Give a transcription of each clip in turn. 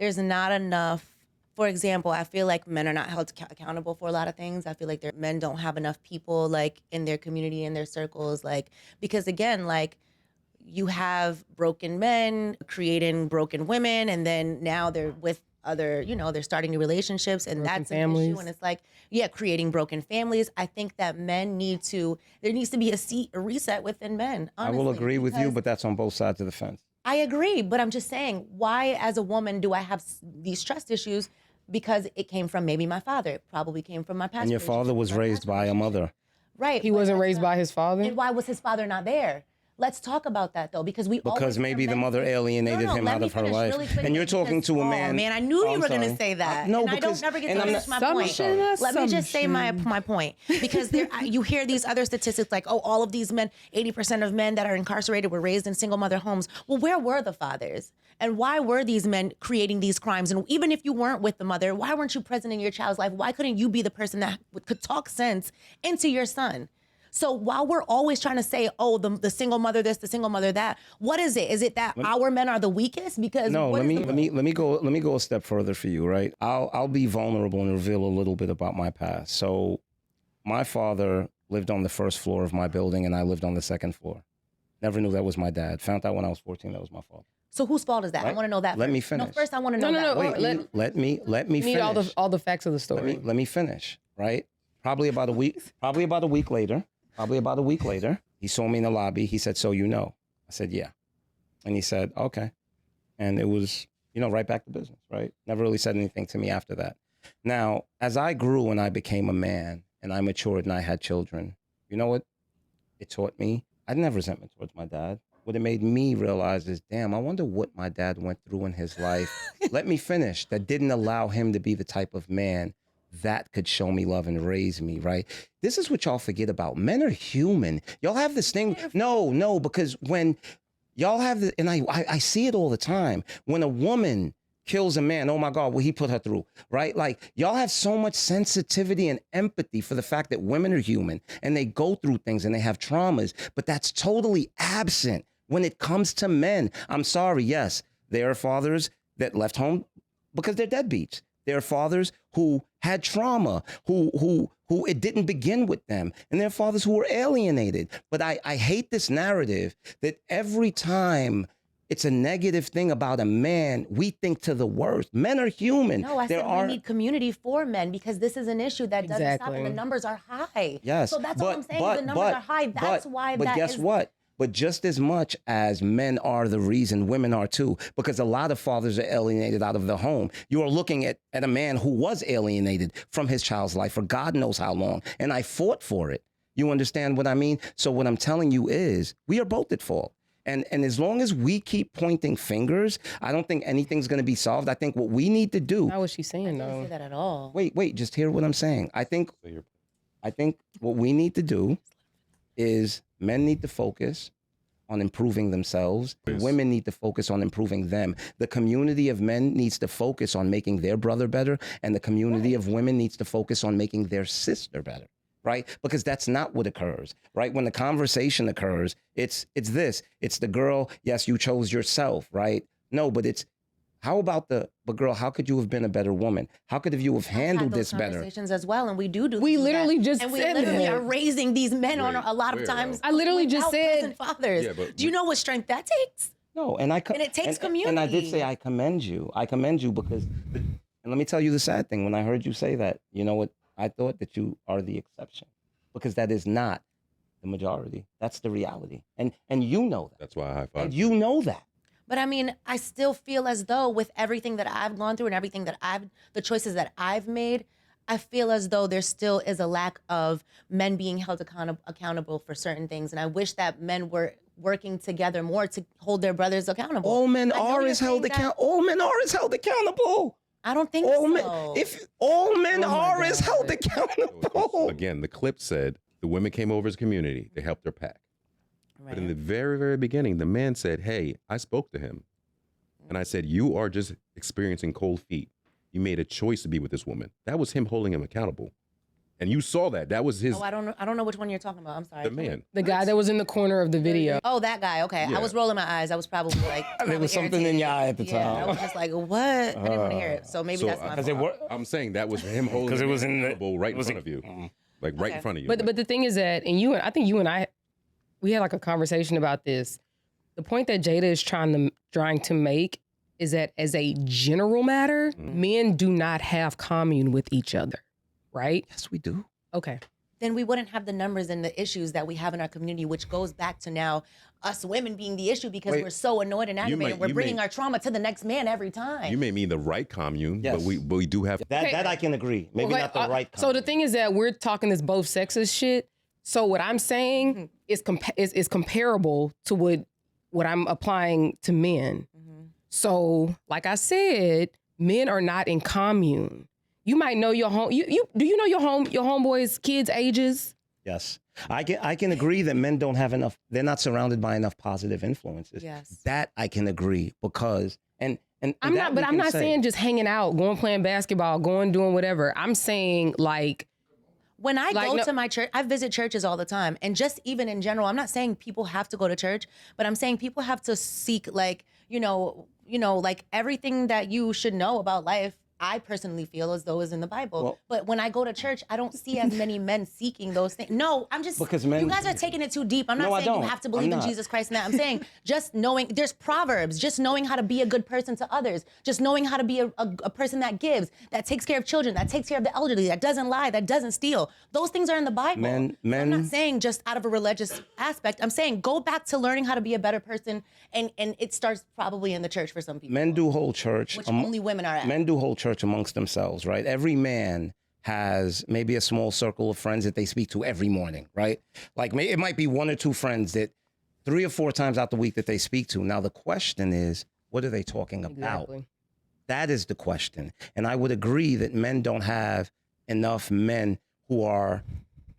there's not enough. For example, I feel like men are not held accountable for a lot of things. I feel like men don't have enough people like in their community, in their circles, like, because again, like, you have broken men creating broken women, and then now they're with other, they're starting new relationships, and broken that's families. an issue. And it's like, yeah, creating broken families. I think that there needs to be a reset within men. Honestly, I will agree with you, but that's on both sides of the fence. I agree, but I'm just saying, why as a woman do I have these trust issues? Because it came from maybe my father. It probably came from my past. And your father was raised by a mother. Right. He wasn't raised by his father? And why was his father not there? Let's talk about that, though, because maybe the mother alienated him out of her life. Really, and you're talking to a man. Oh, man, I knew you were going to say that. No, and because, I don't never get to finish my point. Let me just say my point. Because you hear these other statistics like, all of these men, 80% of men that are incarcerated were raised in single mother homes. Well, where were the fathers? And why were these men creating these crimes? And even if you weren't with the mother, why weren't you present in your child's life? Why couldn't you be the person that could talk sense into your son? So while we're always trying to say, the single mother this, the single mother that, what is it? Is it that our men are the weakest? Because no, let me go a step further for you, right? I'll be vulnerable and reveal a little bit about my past. So my father lived on the first floor of my building, and I lived on the second floor. Never knew that was my dad. Found out when I was 14 that was my father. So whose fault is that? Right? I want to know that. Let me finish. No, first I want to know that. Wait, let me finish. Need all the facts of the story. Let me finish, right? Probably about a week later, he saw me in the lobby. He said, "So you know?" I said, "Yeah." And he said, "Okay." And it was, right back to business, right? Never really said anything to me after that. Now, as I grew and I became a man and I matured and I had children, you know what it taught me? I didn't have resentment towards my dad. What it made me realize is, damn, I wonder what my dad went through in his life. Let me finish. That didn't allow him to be the type of man that could show me love and raise me, right? This is what y'all forget about. Men are human. Y'all have this thing. No, because when y'all have the, and I see it all the time. When a woman kills a man, oh my God, what he put her through, right? Like, y'all have so much sensitivity and empathy for the fact that women are human and they go through things and they have traumas, but that's totally absent when it comes to men. I'm sorry, yes, there are fathers that left home because they're deadbeats. There are fathers who had trauma, who it didn't begin with them. And there are fathers who were alienated. But I hate this narrative that every time it's a negative thing about a man, we think to the worst. Men are human. No, I said we need community for men, because this is an issue that doesn't stop, and the numbers are high. Yes. So that's what I'm saying. The numbers are high. That's why But guess what? But just as much as men are the reason, women are too, because a lot of fathers are alienated out of the home. You are looking at a man who was alienated from his child's life for God knows how long. And I fought for it. You understand what I mean? So what I'm telling you is we are both at fault. And as long as we keep pointing fingers, I don't think anything's going to be solved. I think what we need to do. Not what she's saying, though. I didn't say that at all. Wait, just hear what I'm saying. I think what we need to do is men need to focus on improving themselves. Yes. Women need to focus on improving them. The community of men needs to focus on making their brother better, and the community of women needs to focus on making their sister better, right? Because that's not what occurs, right? When the conversation occurs, it's the girl, yes, you chose yourself, right? No, but it's, but girl, how could you have been a better woman? How could you have handled this better? Conversations as well, and we do. We literally just said that. And we literally are raising these men on a lot of times. I literally just said fathers. Yeah, do you know what strength that takes? No, and it takes community. And I did say I commend you. I commend you because, and let me tell you the sad thing. When I heard you say that, you know what? I thought that you are the exception, because that is not the majority. That's the reality, and you know that. That's why I high five. And you know that. But I mean, I still feel as though with everything that I've gone through and everything that the choices that I've made, I feel as though there still is a lack of men being held accountable for certain things. And I wish that men were working together more to hold their brothers accountable. All men are held accountable. I don't think so. All men are held accountable. Again, the clip said the women came over as a community. They helped their pack. Right. But in the very, very beginning, the man said, hey, I spoke to him. And I said, you are just experiencing cold feet. You made a choice to be with this woman. That was him holding him accountable. And you saw that. That was his. Oh, I don't know which one you're talking about. I'm sorry. The man. The guy that was in the corner of the video. Oh, that guy. Okay. Yeah. I was rolling my eyes. I was probably like, There was something in your eye at the yeah, I time. was just like, what? I didn't want to hear it. So maybe that's my fault. I'm saying that was him holding it was in the accountable right in front of you, like right in front of you. But the thing is that, I think you and I, we had like a conversation about this. The point that Jada is trying to make is that as a general matter, men do not have commune with each other, right? Yes, we do. Okay. Then we wouldn't have the numbers and the issues that we have in our community, which goes back to now us women being the issue because we're so annoyed and aggravated. We're bringing our trauma to the next man every time. You may mean the right commune, Yes. but we do have That I can agree. Maybe not the right kind. So the thing is that we're talking this both sexes shit. So what I'm saying is comparable to what I'm applying to men. So like I said, men are not in commune. You might know your home. Do you know your homeboys' kids' ages? Yes. I can agree that men don't have enough. They're not surrounded by enough positive influences. Yes. That I can agree because and I'm not saying just hanging out, going playing basketball, doing whatever. I'm saying like when I go to my church, I visit churches all the time. And just even in general, I'm not saying people have to go to church, but I'm saying people have to seek like, like everything that you should know about life. I personally feel as though is in the Bible. Well, but when I go to church, I don't see as many men seeking those things. No, I'm just, because men, you guys are taking it too deep. I'm not saying you have to believe in Jesus Christ and that. I'm saying just knowing, there's Proverbs, just knowing how to be a good person to others, just knowing how to be a person that gives, that takes care of children, that takes care of the elderly, that doesn't lie, that doesn't steal. Those things are in the Bible. Men, I'm not saying just out of a religious aspect. I'm saying go back to learning how to be a better person, and it starts probably in the church for some people. Men do hold church. Which only women are at. Men do hold church amongst themselves. Right? Every man has maybe a small circle of friends that they speak to every morning, right? Like it might be one or two friends that 3 or 4 times out the week that they speak to. Now the question is, what are they talking about? Exactly. That is the question. And I would agree that men don't have enough men who are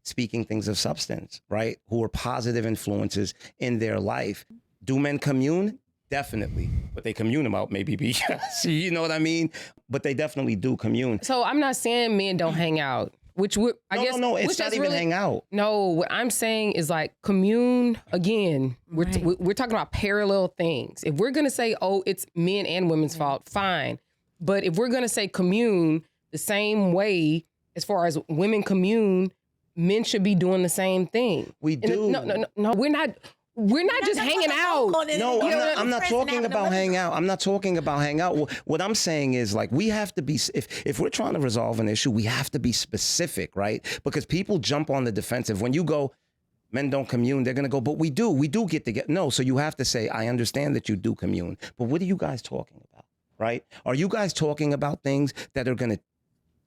speaking things of substance, right? Who are positive influences in their life. Do men commune? Definitely. But they commune about maybe BS. You know what I mean? But they definitely do commune. So I'm not saying men don't hang out, which would, I guess. No, it's not even hang out. No, what I'm saying is like commune, again, we're talking about parallel things. If we're going to say, oh, it's men and women's fault, fine. But if we're going to say commune the same way as far as women commune, men should be doing the same thing. We do. No, we're not. We're not just hanging out. No, I'm not talking about hang out. I'm not talking about hang out. What I'm saying is like we have to be, if we're trying to resolve an issue, we have to be specific, right? Because people jump on the defensive. When you go, men don't commune, they're going to go, but we do get together. No, so you have to say, I understand that you do commune, but what are you guys talking about, right? Are you guys talking about things that are going to,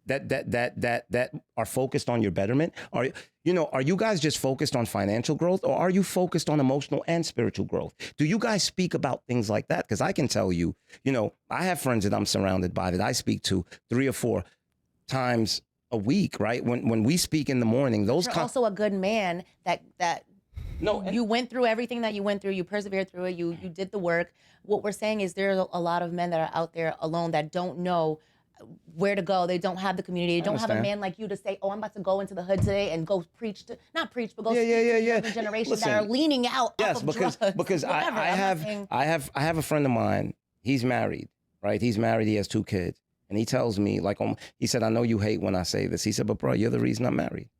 that are focused on your betterment? Are you guys just focused on financial growth, or are you focused on emotional and spiritual growth? Do you guys speak about things like that? Because I can tell you, I have friends that I'm surrounded by that I speak to 3 or 4 times a week, right? When we speak in the morning, you're also a good man that you went through everything that you went through, you persevered through it, you did the work. What we're saying is there are a lot of men that are out there alone that don't know where to go. They don't have the community. They don't have a man like you to say, oh, I'm about to go into the hood today and go preach to, not preach, but go speak to the younger generation that are leaning out off of drugs. Because I have a friend of mine. He's married, right? He's married. He has 2 kids. And he tells me, he said, I know you hate when I say this. He said, but bro, you're the reason I'm married.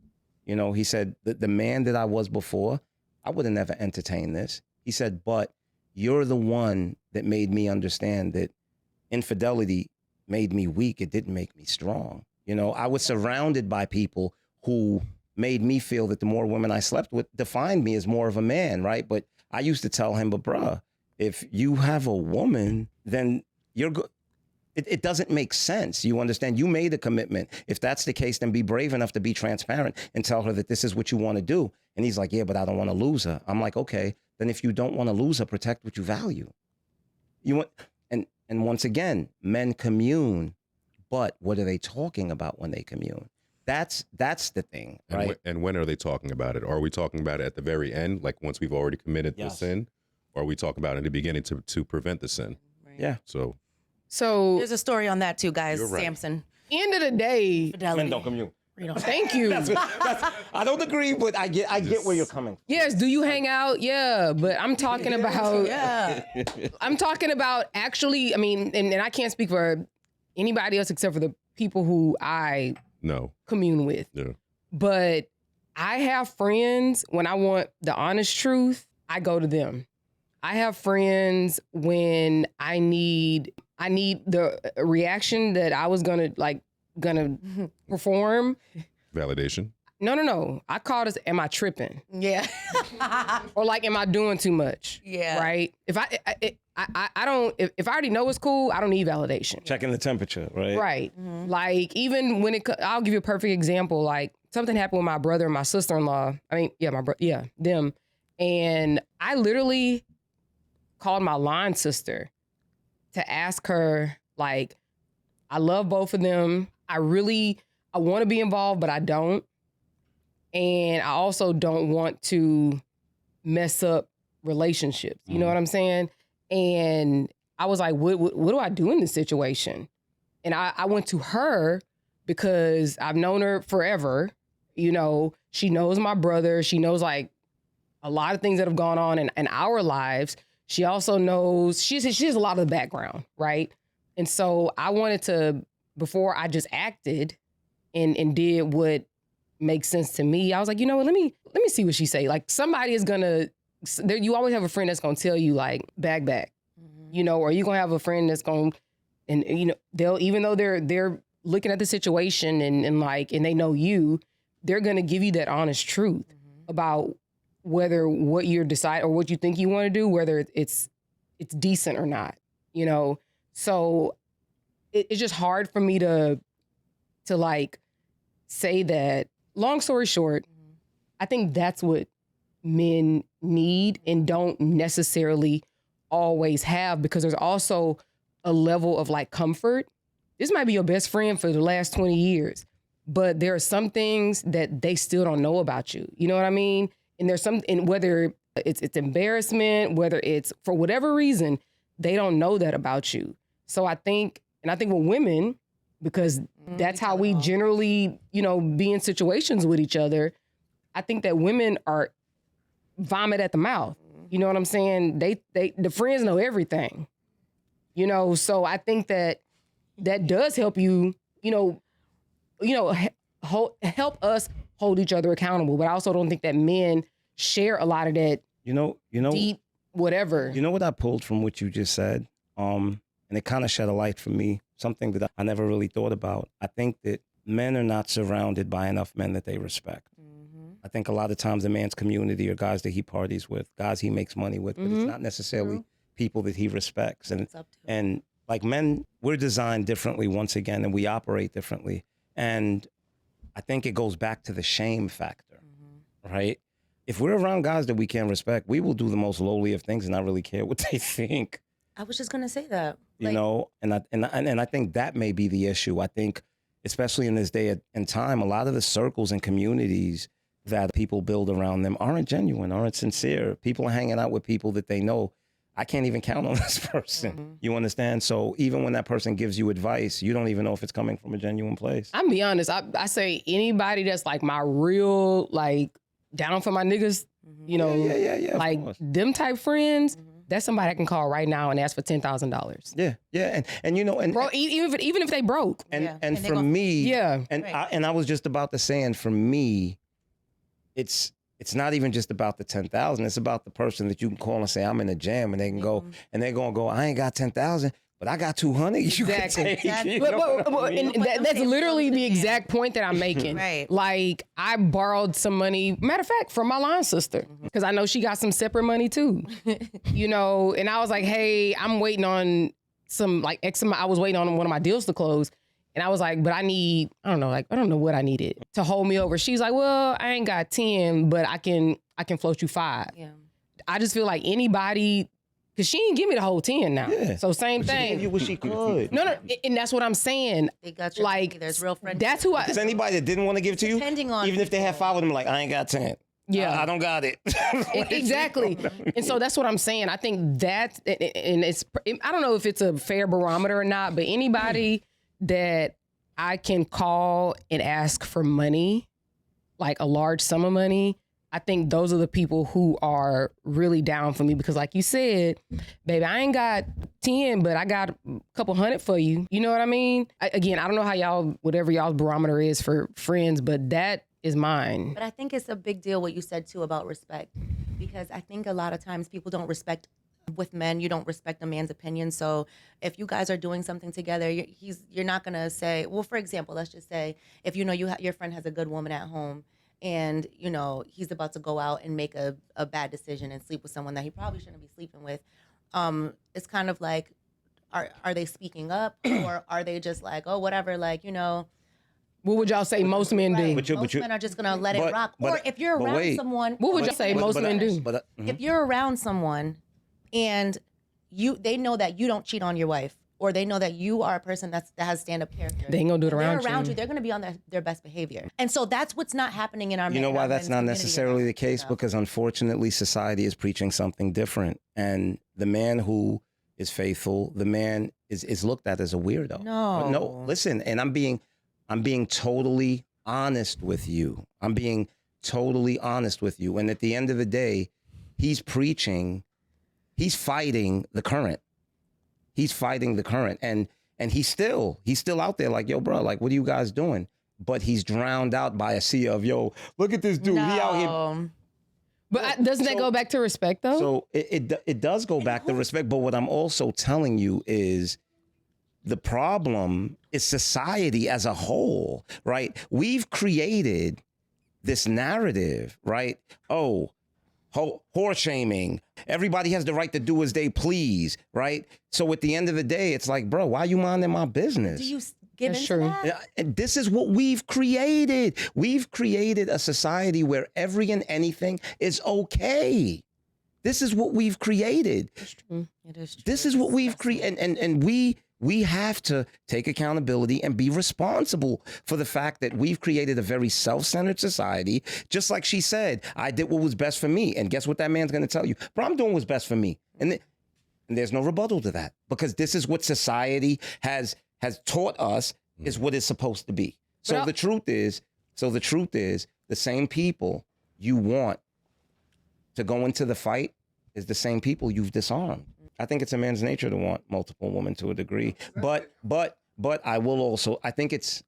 He said, the man that I was before, I would have never entertained this. He said, but you're the one that made me understand that infidelity made me weak. It didn't make me strong. I was surrounded by people who made me feel that the more women I slept with defined me as more of a man, right? But I used to tell him, but bruh, if you have a woman, then you're good. It doesn't make sense. You understand? You made a commitment. If that's the case, then be brave enough to be transparent and tell her that this is what you want to do. And he's like, yeah, but I don't want to lose her. I'm like, okay, then if you don't want to lose her, protect what you value. And once again, men commune, but what are they talking about when they commune? That's the thing, right? And when are they talking about it? Are we talking about it at the very end, like once we've already committed the sin? Or are we talking about it in the beginning to prevent the sin? Right. Yeah. So there's a story on that too, guys. You're right. Samson. End of the day, Fidelity. Men don't commune. Thank you. I don't agree, but I get where you're coming from. Yes, do you hang out? Yeah, but I'm talking about I'm talking about actually, I mean, and I can't speak for anybody else except for the people who I commune with. Yeah. But I have friends, when I want the honest truth, I go to them. I have friends when I need the reaction that I was gonna perform. Validation. No. I call this, am I tripping? Yeah. Or like, am I doing too much? Yeah. Right? If I don't, if I already know it's cool, I don't need validation. Checking the temperature, right? Right. Mm-hmm. Like, even when I'll give you a perfect example. Like, something happened with my brother and my sister-in-law. I mean, them. And I literally called my line sister to ask her, like, I love both of them. I want to be involved, but I don't. And I also don't want to mess up relationships. You know what I'm saying? And I was like, what do I do in this situation? And I went to her because I've known her forever. You know, she knows my brother. She knows like a lot of things that have gone on in our lives. She also knows, she has a lot of the background, right? And so I wanted to, before I just acted and did what makes sense to me, I was like, you know what, let me see what she say. Like, somebody is gonna, you always have a friend that's gonna tell you like, back, you know, or you gonna have a friend that's gonna, and you know, they'll, even though they're looking at the situation and they know you, they're gonna give you that honest truth about whether what you're decide or what you think you want to do, whether it's decent or not, you know? So it's just hard for me to like say that. Long story short, I think that's what men need and don't necessarily always have, because there's also a level of like comfort. This might be your best friend for the last 20 years, but there are some things that they still don't know about you. You know what I mean? And there's some, and whether it's embarrassment, whether it's for whatever reason, they don't know that about you. So I think with women, because that's how we generally, you know, be in situations with each other, I think that women are vomit at the mouth. You know what I'm saying? The friends know everything, you know? So I think that does help you, help us hold each other accountable. But I also don't think that men share a lot of that, deep whatever. You know what I pulled from what you just said? And it kind of shed a light for me, something that I never really thought about. I think that men are not surrounded by enough men that they respect. I think a lot of times the man's community are guys that he parties with, guys he makes money with, but it's not necessarily people that he respects. And like men, we're designed differently once again, and we operate differently. And I think it goes back to the shame factor, right? If we're around guys that we can't respect, we will do the most lowly of things and not really care what they think. I was just gonna say that, you know, and I think that may be the issue. I think, especially in this day and time, a lot of the circles and communities that people build around them aren't genuine, aren't sincere. People are hanging out with people that they know, I can't even count on this person. You understand? So even when that person gives you advice, you don't even know if it's coming from a genuine place. I'm be honest. I say anybody that's like my real, like, down for my niggas, you know, like them type friends, that's somebody I can call right now and ask for $10,000. Yeah. And you know, and bro, even if they broke. And for me, and I was just about to say, and for me, it's not even just about the 10,000. It's about the person that you can call and say, I'm in a jam, and they can go, and they're going to go, I ain't got 10,000, but I got 200. You can take. You know what I mean? That's literally the exact point that I'm making. Right. Like, I borrowed some money, matter of fact, from my line sister, because I know she got some separate money too. You know, and I was like, hey, I'm waiting on some like X amount. I was waiting on one of my deals to close. And I was like, but I don't know what I needed to hold me over. She's like, well, I ain't got 10, but I can float you 5. Yeah. I just feel like anybody, because she didn't give me the whole 10 now. Yeah. So same thing. She gave you what she could. No, and that's what I'm saying. They got your like, money. There's real friends. That's who Does anybody that didn't want to give it to you? Depending on even if they had 5 of them, like, I ain't got 10. Yeah. I don't got it. Exactly. And so that's what I'm saying. I think that, and I don't know if it's a fair barometer or not, but anybody that I can call and ask for money, like a large sum of money, I think those are the people who are really down for me because like you said, baby, I ain't got 10, but I got a couple hundred for you. You know what I mean? Again, I don't know how y'all, whatever y'all's barometer is for friends, but that is mine. But I think it's a big deal what you said too about respect, because I think a lot of times people don't respect with men. You don't respect a man's opinion. So if you guys are doing something together, you're not gonna say, well, for example, let's just say if you know your friend has a good woman at home, and you know he's about to go out and make a bad decision and sleep with someone that he probably shouldn't be sleeping with. It's kind of like, are they speaking up or are they just like, oh, whatever, like, you know. What would y'all say most men do? Most men are just gonna let it rock. Or if you're around someone, what would y'all say most men do? If you're around someone and they know that you don't cheat on your wife, or they know that you are a person that has stand-up character, they ain't gonna do it around you. They're around you. They're gonna be on their best behavior, and so that's what's not happening in our. You know why that's not necessarily the case? Because unfortunately, society is preaching something different, and the man who is faithful, the man is looked at as a weirdo. No, listen, and I'm being totally honest with you. I'm being totally honest with you, and at the end of the day, he's fighting the current. He's fighting the current, and he's still out there like, yo, bro, like, what are you guys doing? But he's drowned out by a sea of, yo, look at this dude. No. He out here. But doesn't that go back to respect, though? So it does go back to respect. But what I'm also telling you is the problem is society as a whole, right? We've created this narrative, right? Oh, whore shaming. Everybody has the right to do as they please, right? So at the end of the day, it's like, bro, why you minding my business? Do you give into that? And this is what we've created. We've created a society where every and anything is okay. This is what we've created. It's true. It is true. This is what we've created. And we have to take accountability and be responsible for the fact that we've created a very self-centered society. Just like she said, I did what was best for me. And guess what that man's going to tell you? Bro, I'm doing what's best for me. And there's no rebuttal to that, because this is what society has taught us is what it's supposed to be. So the truth is, the same people you want to go into the fight is the same people you've disarmed. I think it's a man's nature to want multiple women to a degree, but I will also, I think it's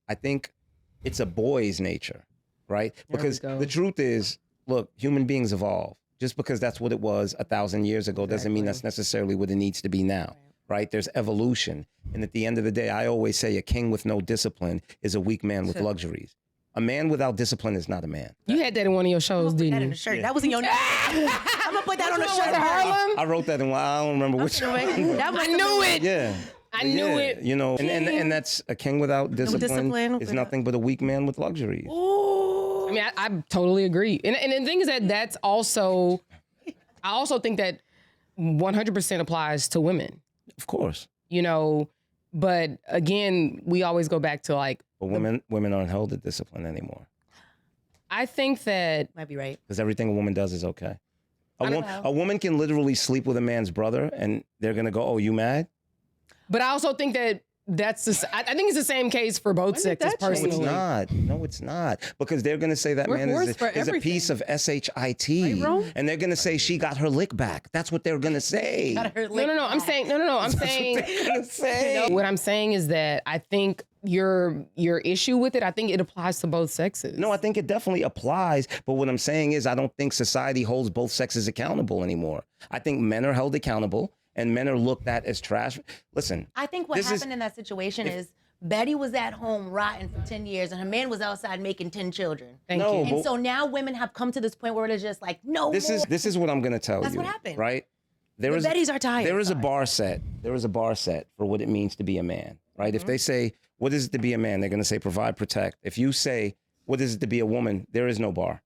a boy's nature, right? Because the truth is, look, human beings evolve. Just because that's what it was 1,000 years ago doesn't mean that's necessarily what it needs to be now, right? There's evolution. And at the end of the day, I always say a king with no discipline is a weak man with luxuries. A man without discipline is not a man. You had that in one of your shows, didn't you? That in the shirt. Yeah. That was in your. I'm gonna put that on the shirt. Harlem? I wrote that in. I don't remember which one. I knew it. Yeah. I knew it. You know, and that's a king without discipline is nothing but a weak man with luxuries. Ooh. I mean, I totally agree. And the thing is that that's also, I also think that 100% applies to women. Of course. You know, but again, we always go back to like. But women aren't held to discipline anymore. I think that might be right, because everything a woman does is okay. A woman can literally sleep with a man's brother, and they're gonna go, "Oh, you mad?" But I also think that I think it's the same case for both sexes personally. No, it's not. Because they're going to say that man is a piece of shit. Right, and they're going to say she got her lick back. That's what they're going to say. I'm saying, what I'm saying is that I think your issue with it, I think it applies to both sexes. No, I think it definitely applies. But what I'm saying is I don't think society holds both sexes accountable anymore. I think men are held accountable. And men are looked at as trash. Listen. I think what happened in that situation is Betty was at home rotting for 10 years and her man was outside making 10 children. Thank you. And so now women have come to this point where it's just like, no This is what I'm going to tell you. That's what happened. Right? Bettys are tired. There is a bar set. There is a bar set for what it means to be a man. Right? If they say, what is it to be a man? They're going to say provide, protect. If you say, what is it to be a woman? There is no bar.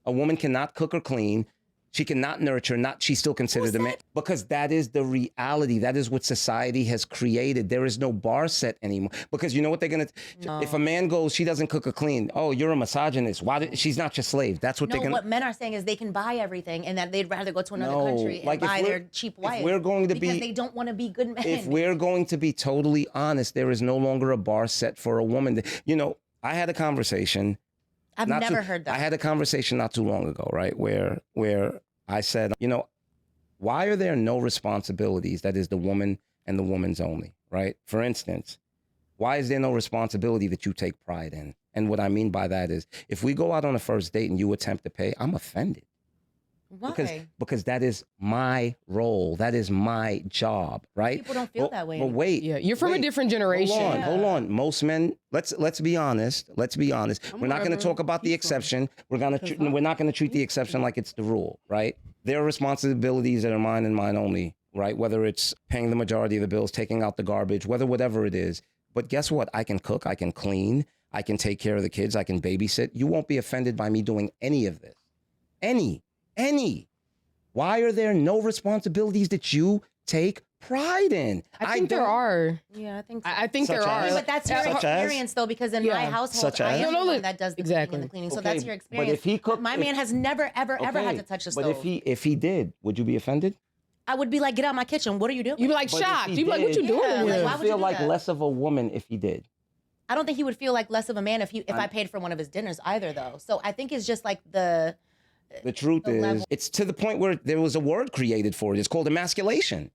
A woman cannot cook or clean. She cannot nurture, she's still considered a man. Because that is the reality. That is what society has created. There is no bar set anymore. Because you know what they're going to, if a man goes, she doesn't cook or clean. Oh, you're a misogynist. She's not your slave. That's what they're going to. What men are saying is they can buy everything and that they'd rather go to another country and buy their cheap wife. We're going to because they don't want to be good men. If we're going to be totally honest, there is no longer a bar set for a woman. You know, I had a conversation. I've never heard that. I had a conversation not too long ago, right, where I said, you know, why are there no responsibilities that is the woman and the woman's only, right? For instance, why is there no responsibility that you take pride in? And what I mean by that is, if we go out on a first date and you attempt to pay, I'm offended. Why? Because that is my role. That is my job, right? People don't feel that way. But wait. Yeah, you're from a different generation. Hold on. Most men, let's be honest. We're not going to talk about the exception. We're not going to treat the exception like it's the rule, right? There are responsibilities that are mine and mine only, right? Whether it's paying the majority of the bills, taking out the garbage, whatever it is. But guess what? I can cook, I can clean, I can take care of the kids, I can babysit. You won't be offended by me doing any of this. Any. Why are there no responsibilities that you take pride in? I think there are. Yeah, I think so. I think there are. But that's your experience, though, because in my household, I am the one that does the cooking and the cleaning. So that's your experience. But if he cooked, my man has never, ever had to touch the stove. But if he did, would you be offended? I would be like, get out of my kitchen. What are you doing? You'd be like shocked. You'd be like, what you doing? Yeah, Would why you would you feel do like that? less of a woman if he did? I don't think he would feel like less of a man if I paid for one of his dinners either, though. So I think it's just like the truth is, it's to the point where there was a word created for it. It's called emasculation.